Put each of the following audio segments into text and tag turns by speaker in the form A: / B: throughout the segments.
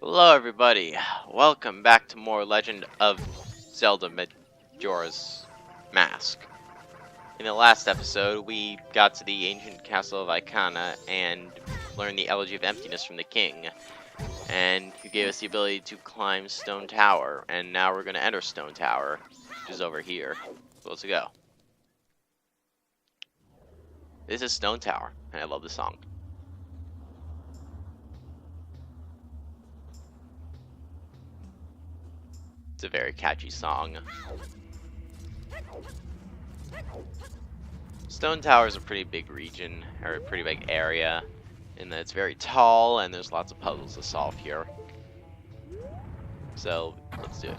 A: Hello everybody, welcome back to more Legend of Zelda Majora's Mask. In the last episode, we got to the ancient castle of Icona and learned the Elegy of Emptiness from the king. And he gave us the ability to climb Stone Tower, and now we're going to enter Stone Tower, which is over here. So let's go. This is Stone Tower, and I love the song. It's a very catchy song. Stone Tower is a pretty big region, or a pretty big area, in that it's very tall and there's lots of puzzles to solve here. So, let's do it.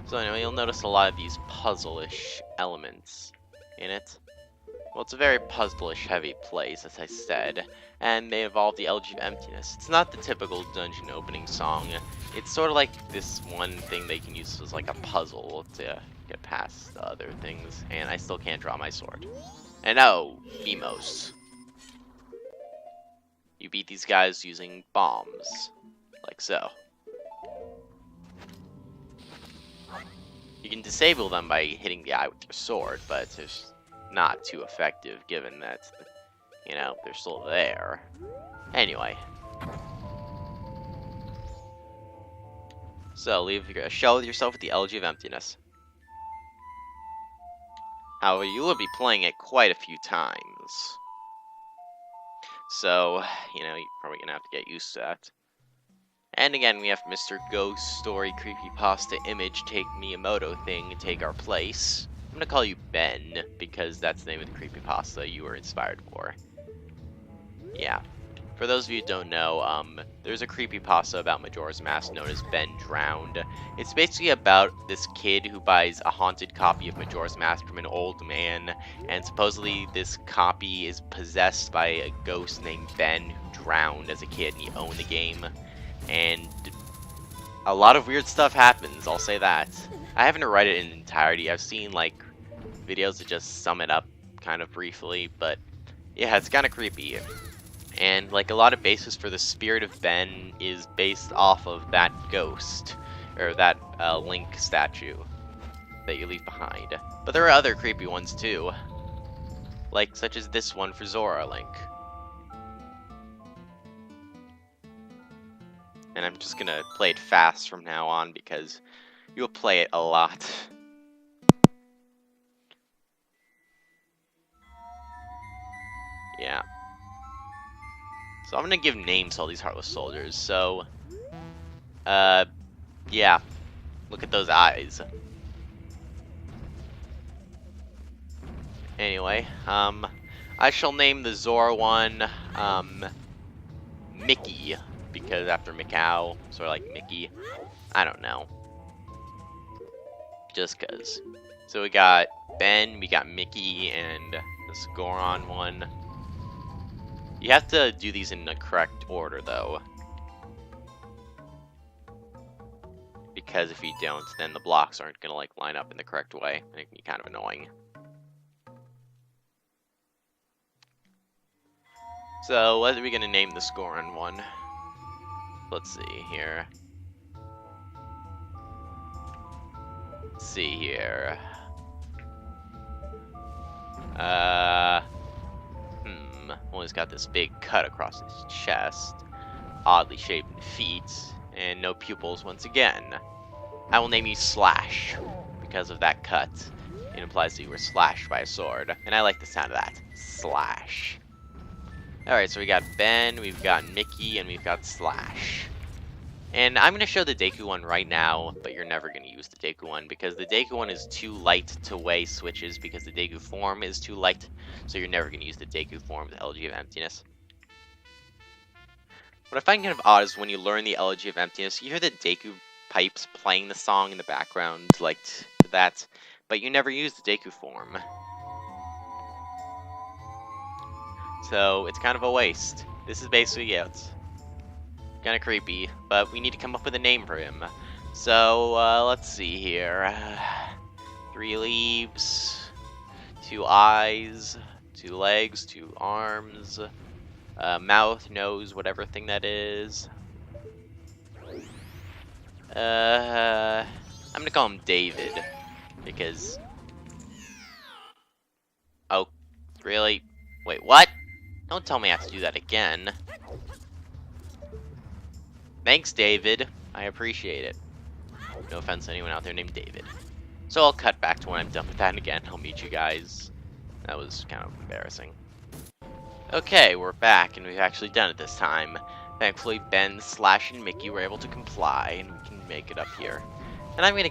A: So anyway, you'll notice a lot of these puzzle-ish elements in it. Well, it's a very puzzle-ish heavy place, as I said, and they involve the Elegy of Emptiness. It's not the typical dungeon opening song. It's sort of like this one thing they can use as like a puzzle to get past the other things, and I still can't draw my sword. And oh, Mimos. You beat these guys using bombs, like so. You can disable them by hitting the eye with your sword, but it's not too effective given that, you know, they're still there. Anyway. So, leave your shell with yourself with the Elegy of Emptiness. However, you will be playing it quite a few times. So, you know, you're probably gonna have to get used to that. And again, we have Mr. Ghost Story Creepypasta Image Take Miyamoto thing take our place. I'm gonna call you Ben, because that's the name of the creepypasta you were inspired for. Yeah. For those of you who don't know, there's a creepypasta about Majora's Mask known as Ben Drowned. It's basically about this kid who buys a haunted copy of Majora's Mask from an old man, and supposedly this copy is possessed by a ghost named Ben who drowned as a kid and he owned the game. And a lot of weird stuff happens, I'll say that. I haven't read it in entirety. I've seen like videos that just sum it up kind of briefly, but yeah, it's kind of creepy. And like a lot of basis for the spirit of Ben is based off of that ghost, or that Link statue that you leave behind. But there are other creepy ones too, like such as this one for Zora Link. And I'm just gonna play it fast from now on because you'll play it a lot. Yeah. So I'm gonna give names to all these Heartless Soldiers, so... yeah. Look at those eyes. Anyway, I shall name the Zora one, Mickey, because after Macau, sort of like Mickey. I don't know. Just cause. So we got Ben, we got Mickey, and this Goron one. You have to do these in the correct order, though. Because if you don't, then the blocks aren't gonna, like, line up in the correct way. And it can be kind of annoying. So, what are we gonna name the Goron one? Let's see here. Let's see here. Well, he's got this big cut across his chest, oddly shaped feet, and no pupils once again. I will name you Slash, because of that cut. It implies that you were slashed by a sword, and I like the sound of that. Slash. Alright, so we got Ben, we've got Mickey, and we've got Slash. And I'm going to show the Deku one right now, but you're never going to use the Deku one, because the Deku one is too light to weigh switches, because the Deku form is too light, so you're never going to use the Deku form with Elegy of Emptiness. What I find kind of odd is when you learn the Elegy of Emptiness, you hear the Deku pipes playing the song in the background, like that, but you never use the Deku form. So, it's kind of a waste. This is basically it. Kind of creepy, but we need to come up with a name for him. So, let's see here. 3 leaves, 2 eyes, 2 legs, 2 arms, Mouth, nose, whatever thing that is. I'm gonna call him David, because... Oh, really? Wait, what? Don't tell me I have to do that again. Thanks, David. I appreciate it. No offense to anyone out there named David. So I'll cut back to when I'm done with that, and again, I'll meet you guys. That was kind of embarrassing. Okay, we're back, and we've actually done it this time. Thankfully, Ben, Slash, and Mickey were able to comply, and we can make it up here. And I'm gonna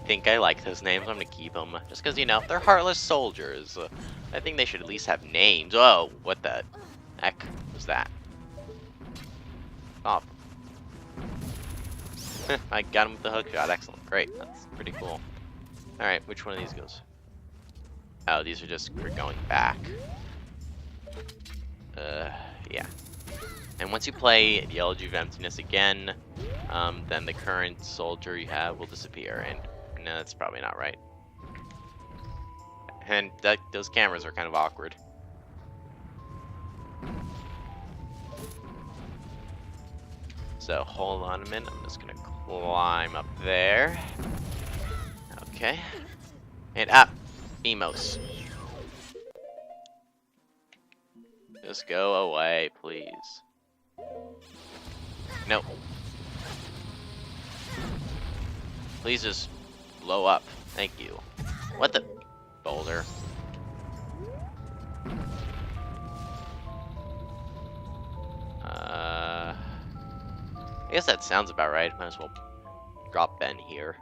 A: think I like those names. I'm gonna keep them, just because, you know, they're heartless soldiers. I think they should at least have names. Oh, what the heck was that? Oh. I got him with the hook shot. Excellent. Great. That's pretty cool. Alright, which one of these goes? Oh, these are just for going back. Yeah. And once you play the Elegy of Emptiness again, then the current soldier you have will disappear. And no, that's probably not right. And those cameras are kind of awkward. So hold on a minute. I'm just gonna climb up there. Okay. And up, Emos. Just go away, please. Nope. Please just blow up. Thank you. What the? Boulder. I guess that sounds about right. Might as well drop Ben here.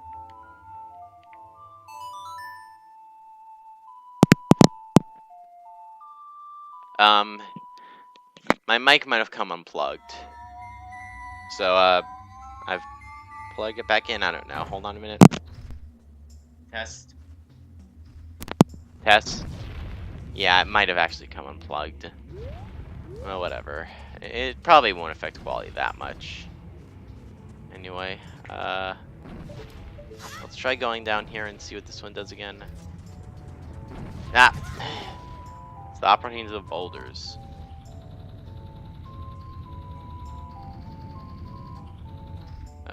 A: My mic might have come unplugged. So, I've plugged it back in. I don't know. Hold on a minute. Test. Test. Yeah, it might have actually come unplugged. Well, whatever. It probably won't affect quality that much. Anyway, let's try going down here and see what this one does again. Ah! Stop running into the boulders.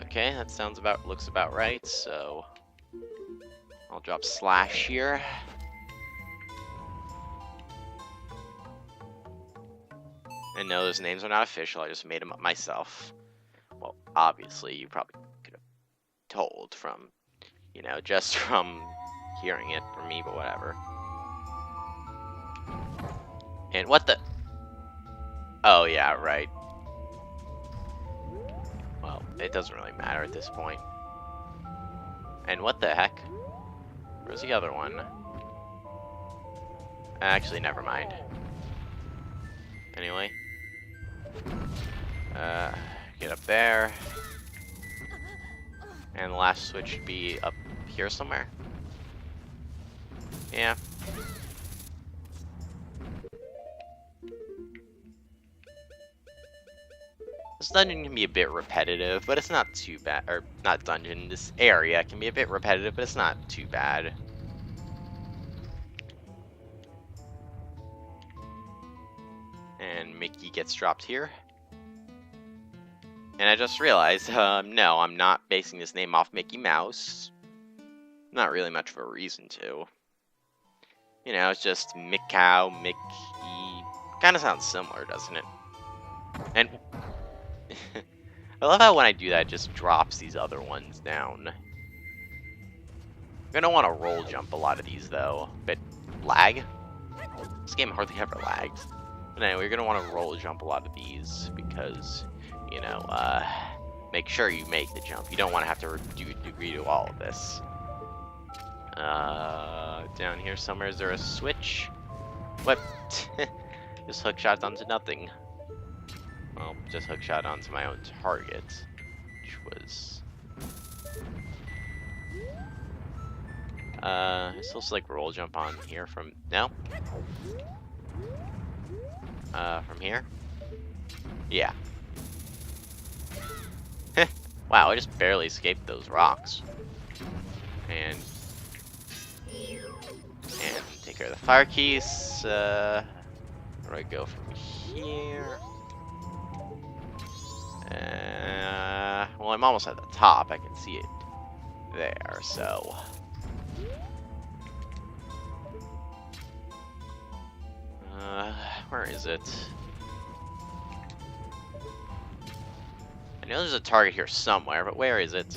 A: Okay, that looks about right, so I'll drop Slash here. And no, those names are not official, I just made them up myself. Well, obviously, you probably could have told from, you know, just from hearing it from me, but whatever. And what the? Oh, yeah, right. Well, it doesn't really matter at this point. And what the heck? Where's the other one? Actually, never mind. Anyway. Get up there. And the last switch should be up here somewhere. Yeah. This dungeon can be a bit repetitive, but it's not too bad. Or, not dungeon, this area can be a bit repetitive, but it's not too bad. And Mickey gets dropped here. And I just realized, no, I'm not basing this name off Mickey Mouse. Not really much of a reason to. You know, it's just Mick-Cow, Mickey. Kind of sounds similar, doesn't it? And I love how when I do that, it just drops these other ones down. You're gonna want to roll jump a lot of these, though. But lag? This game hardly ever lags. But anyway, you're gonna want to roll jump a lot of these because, you know, make sure you make the jump. You don't want to have to redo all of this. Down here somewhere, is there a switch? What? Just hook shot onto nothing. Well, just hook shot onto my own target, which was... it's supposed to like roll jump on here from... No? From here? Yeah. Wow, I just barely escaped those rocks. And take care of the fire keys. Where do I go from here? Well, I'm almost at the top. I can see it there, so... where is it? I know there's a target here somewhere, but where is it?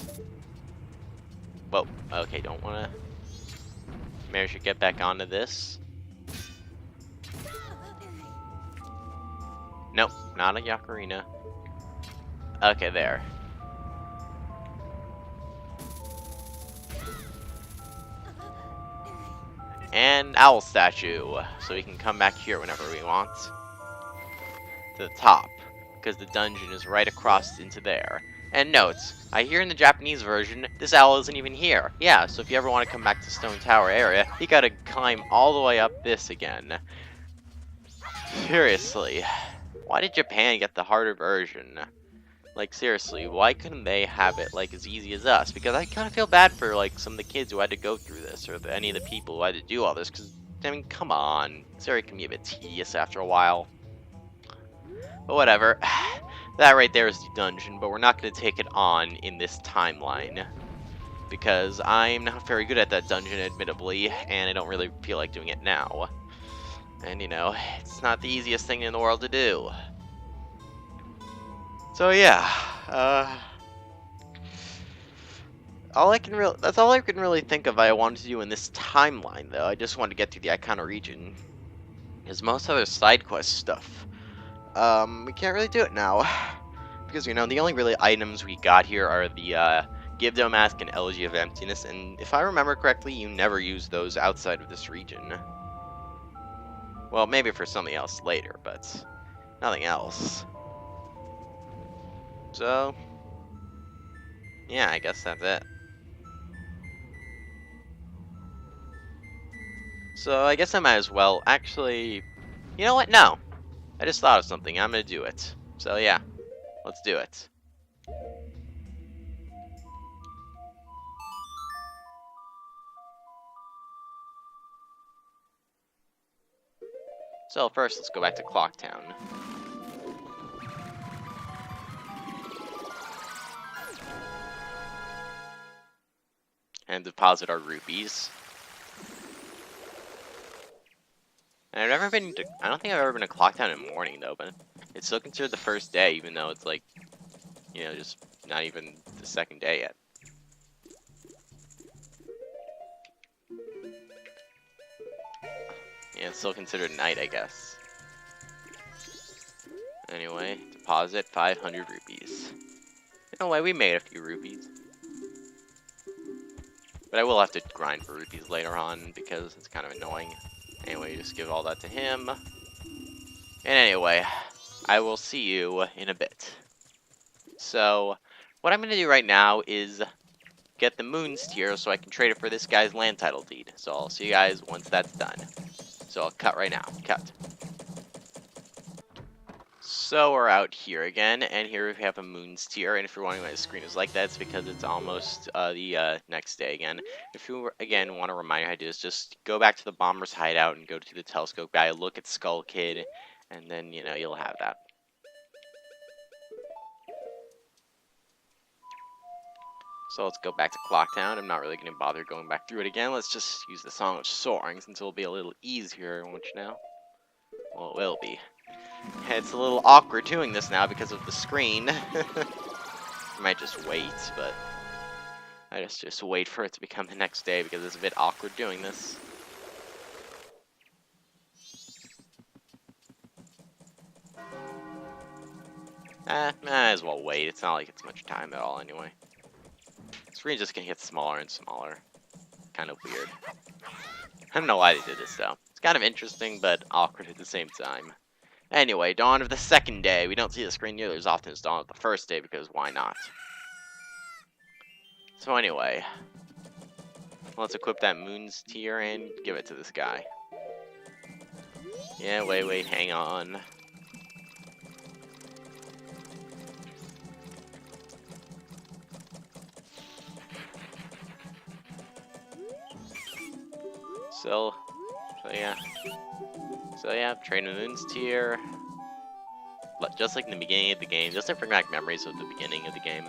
A: Whoa, okay, don't wanna... Maybe I should get back onto this. Nope, not a Yakarina. Okay, there. And owl statue, so we can come back here whenever we want. To the top, because the dungeon is right across into there. And notes, I hear in the Japanese version, this owl isn't even here. Yeah, so if you ever want to come back to Stone Tower area, you gotta climb all the way up this again. Seriously, why did Japan get the harder version? Like, seriously, why couldn't they have it, like, as easy as us? Because I kind of feel bad for, like, some of the kids who had to go through this, or any of the people who had to do all this, because, I mean, come on. This area can be a bit tedious after a while. But whatever. That right there is the dungeon, but we're not going to take it on in this timeline. Because I'm not very good at that dungeon, admittably, and I don't really feel like doing it now. And, you know, it's not the easiest thing in the world to do. So yeah, that's all I can really think of I wanted to do in this timeline, though. I just wanted to get through the Icona region. Because most other side quest stuff, we can't really do it now. Because, you know, the only really items we got here are the, Gibdo Mask and Elegy of Emptiness, and if I remember correctly, you never use those outside of this region. Well, maybe for something else later, but nothing else. So, yeah, I guess that's it. So, I guess I might as well, actually, you know what, no. I just thought of something, I'm gonna do it. So yeah, let's do it. So first, let's go back to Clocktown. And deposit our rupees. And I've never been to, I don't think I've ever been to Clocktown in the morning though, but it's still considered the first day, even though it's like, you know, just not even the second day yet. Yeah, it's still considered night, I guess. Anyway, deposit 500 rupees. No way, we made a few rupees. But I will have to grind for rupees later on because it's kind of annoying. Anyway, just give all that to him. And anyway, I will see you in a bit. So, what I'm going to do right now is get the Moon's Tier so I can trade it for this guy's land title deed. So I'll see you guys once that's done. So I'll cut right now. Cut. So we're out here again, and here we have a Moon's Tier, and if you're wondering why the screen is like that, it's because it's almost the next day again. If you, again, want to remind you how to do this, just go back to the Bomber's Hideout and go to the Telescope Guy, look at Skull Kid, and then, you know, you'll have that. So let's go back to Clocktown. I'm not really going to bother going back through it again. Let's just use the Song of Soaring, since it'll be a little easier, which now, well, it will be. It's a little awkward doing this now because of the screen. I might just wait, but I just wait for it to become the next day because it's a bit awkward doing this. Might as well wait. It's not like it's much time at all anyway. The screen's just gonna get smaller and smaller. Kind of weird. I don't know why they did this though. It's kind of interesting, but awkward at the same time. Anyway, dawn of the second day. We don't see the screen nearly as often as dawn of the first day, because why not? So anyway, let's equip that Moon's Tier and give it to this guy. Yeah, wait, hang on. So yeah, trade a Moon's Tier. just like in the beginning of the game, just to bring back memories of the beginning of the game.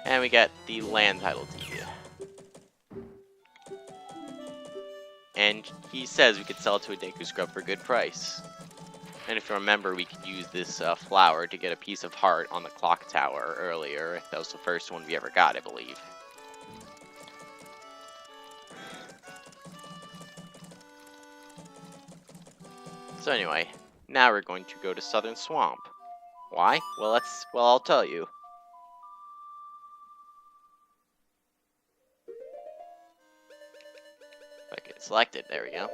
A: And we get the land title deed. And he says we could sell it to a Deku Scrub for a good price. And if you remember, we could use this flower to get a piece of heart on the clock tower earlier. That was the first one we ever got, I believe. So anyway, now we're going to go to Southern Swamp. Why? Well, I'll tell you. If I get selected, there we go.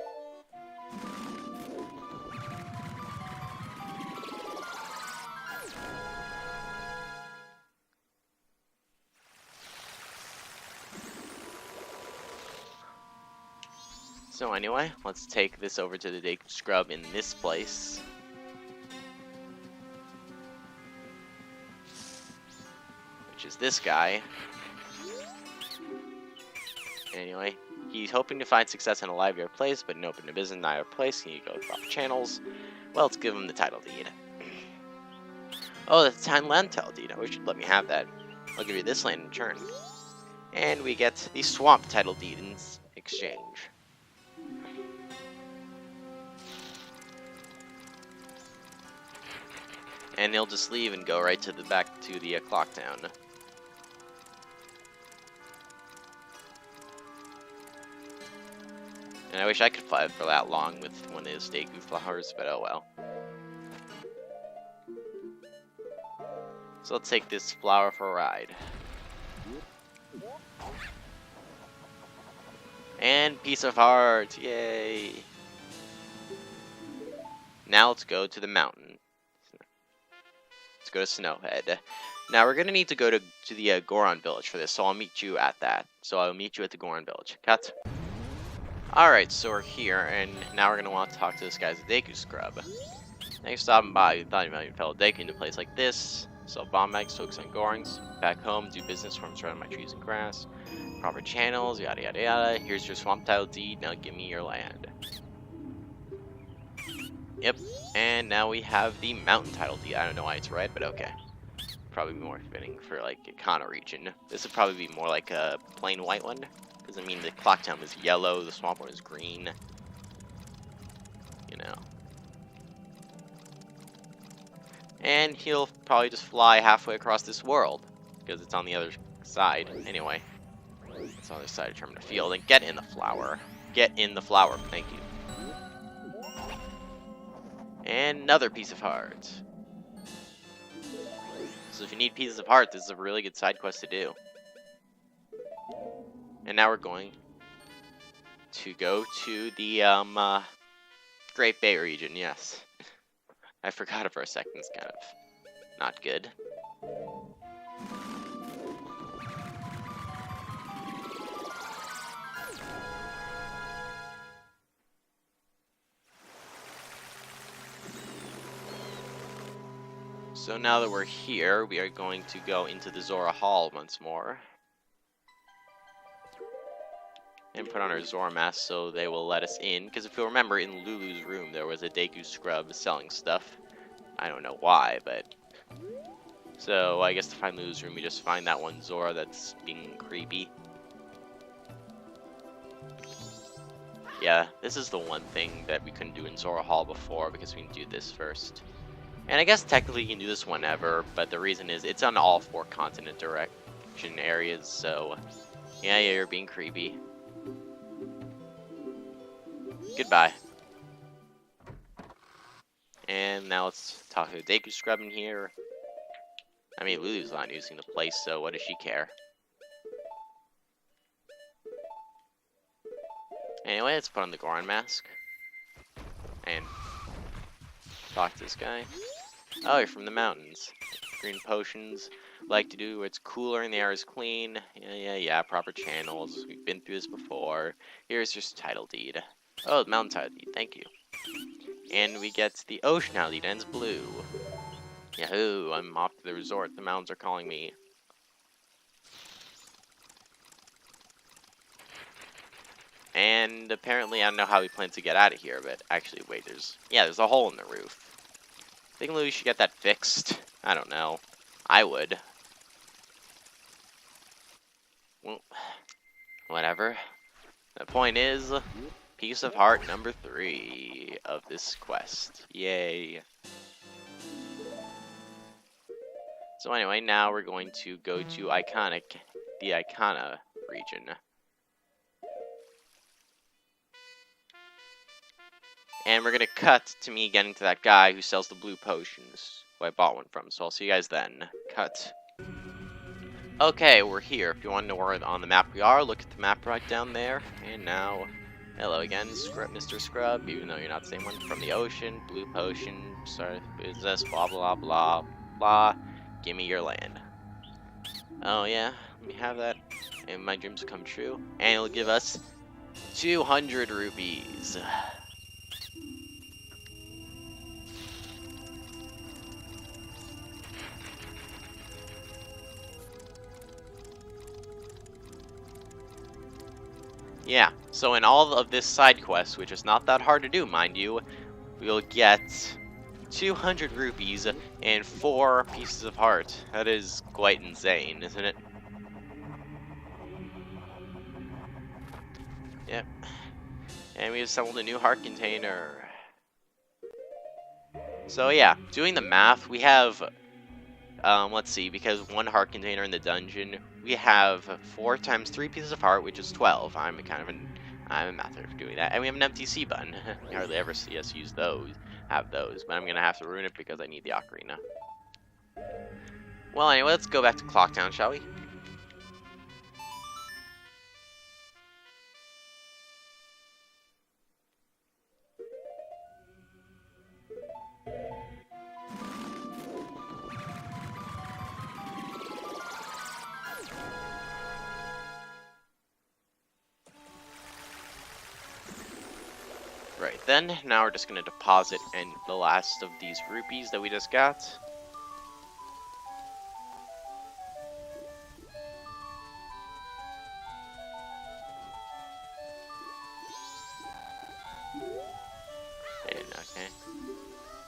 A: So anyway, let's take this over to the Deku Scrub in this place. Which is this guy. Anyway, he's hoping to find success in a livelier place, but an open to business in either place. Can you go through proper channels? Well, let's give him the title deed. Oh, that's a time land title deed. I wish you'd let me have that. I'll give you this land in return. And we get the swamp title deed in exchange. And he'll just leave and go right to the back to the clock town. And I wish I could fly for that long with one of those Deku flowers, but oh well. So let's take this flower for a ride. And piece of heart, yay! Now let's go to the mountain. Let's go to Snowhead. Now we're gonna need to go to the Goron village for this, so I'll meet you at that. So I'll meet you at the Goron village. Cut. Alright, so we're here, and now we're gonna want to talk to this guy's Deku Scrub. Thanks for stopping by. You thought you might have fellow Deku in a place like this. Sell bomb bags, focus on Gorons. Back home, do business from surrounding my trees and grass. Proper channels, yada yada yada. Here's your swamp title deed, now give me your land. Yep, and now we have the mountain title deed. I don't know why it's red, but okay. Probably more fitting for like a Kana region. This would probably be more like a plain white one. Because I mean the clock town is yellow, the swamp one is green. You know. And he'll probably just fly halfway across this world. Because it's on the other side. Anyway. It's on the other side of Terminal Field. And get in the flower. Get in the flower, thank you. And another piece of heart. So if you need pieces of heart, this is a really good side quest to do. And now we're going to go to the Great Bay region, yes. I forgot it for a second, it's kind of not good. So now that we're here, we are going to go into the Zora Hall once more. And put on our Zora mask so they will let us in. Because if you remember, in Lulu's room, there was a Deku Scrub selling stuff. I don't know why, but... So, I guess to find Lulu's room, we just find that one Zora that's being creepy. Yeah, this is the one thing that we couldn't do in Zora Hall before, because we can do this first. And I guess technically you can do this whenever, but the reason is it's on all 4 continent direction areas, so... Yeah, you're being creepy. Goodbye. And now let's talk to the Deku Scrub in here. I mean, Lulu's not using the place, so what does she care? Anyway, let's put on the Goron mask. And talk to this guy. Oh, you're from the mountains. Green potions. Like to do where it's cooler and the air is clean. Yeah, proper channels. We've been through this before. Here's your title deed. Oh, the mountain title deed, thank you. And we get the ocean title deed, ends blue. Yahoo, I'm off to the resort. The mountains are calling me. And apparently, I don't know how we plan to get out of here, but actually, wait, there's a hole in the roof. Think we should get that fixed? I don't know. I would. Well, whatever. The point is, piece of heart number 3 of this quest. Yay. So anyway, now we're going to go to the Icona region. And we're gonna cut to me getting to that guy who sells the blue potions, who I bought one from, so I'll see you guys then. Cut. Okay, we're here. If you want to know where on the map we are, look at the map right down there. And now, hello again, Mr. Scrub, even though you're not the same one. From the ocean, blue potion, sorry, business, blah blah blah blah. Give me your land. Oh yeah, let me have that. And my dreams will come true. And it'll give us 200 rupees. Yeah, so in all of this side quest, which is not that hard to do, mind you, we'll get 200 rupees and 4 pieces of heart. That is quite insane, isn't it? Yep. And we assembled a new heart container. So yeah, doing the math, we have, let's see, because 1 heart container in the dungeon, we have 4 times 3 pieces of heart, which is 12. I'm a master for doing that. And we have an MTC button. You hardly ever see us use those, but I'm gonna have to ruin it because I need the ocarina. Well, anyway, let's go back to Clocktown, shall we? Right then, now we're just gonna deposit in the last of these rupees that we just got. And okay,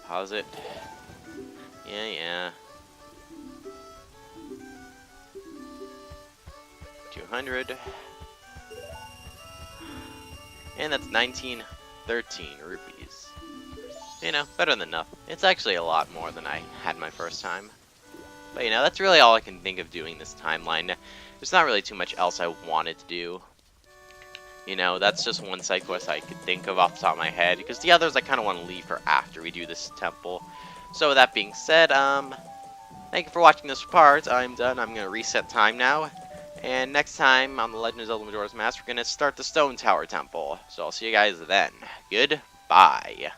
A: deposit. Yeah. 200. And that's 1913 rupees. You know, better than nothing. It's actually a lot more than I had my first time. But you know, that's really all I can think of doing this timeline. There's not really too much else I wanted to do. You know, that's just one side quest I could think of off the top of my head, because the others I kind of want to leave for after we do this temple. So with that being said, thank you for watching this part. I'm done. I'm going to reset time now. And next time on The Legend of Zelda Majora's Mask, we're going to start the Stone Tower Temple. So I'll see you guys then. Goodbye.